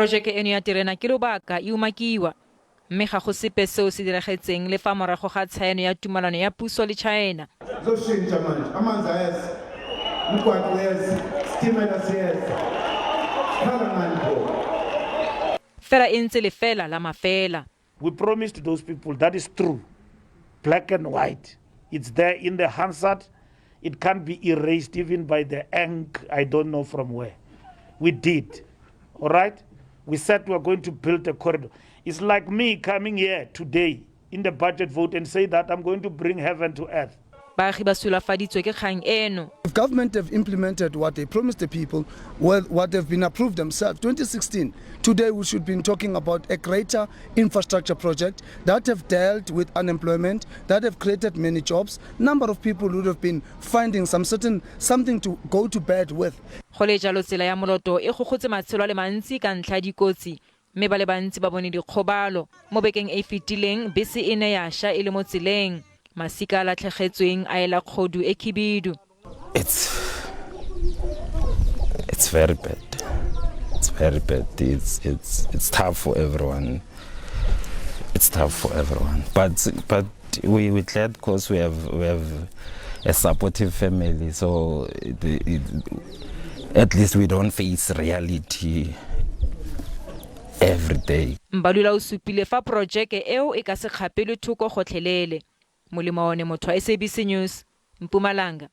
Projeke eno ya terena ke lobaka e umakiwa, mme ga go sepe seo se diragetseng le fa morago ga tshaeno ya tumalano ya puso le China. Fela e ntse lefela la mafela. We promised those people, that is true, black and white. It's there in the Hansard. It can't be erased even by the ink, I don't know from where. We did, all right? We said we are going to build a corridor. It's like me coming here today in the budget vote and say that I'm going to bring heaven to earth. If government have implemented what they promised the people, what they've been approved themselves, 2016, today we should be talking about a greater infrastructure project that have dealt with unemployment, that have created many jobs, number of people would have been finding something to go to bed with. Mme ba le bantsi ba bone dikgobalo mo bekeng e fetileng bese e ne ya sha e le mo tseleng masika a latlhegetsweng a ela kgodu e khibidu. It's very bad. It's very bad. It's tough for everyone. It's tough for everyone. But we're glad because we have a supportive family, so at least we don't face reality every day. Mbalula o supile fa projeke eo e ka se kgapelwe thoko gotlhelele. Molemo one motho wa SABC News, Mpumalanga.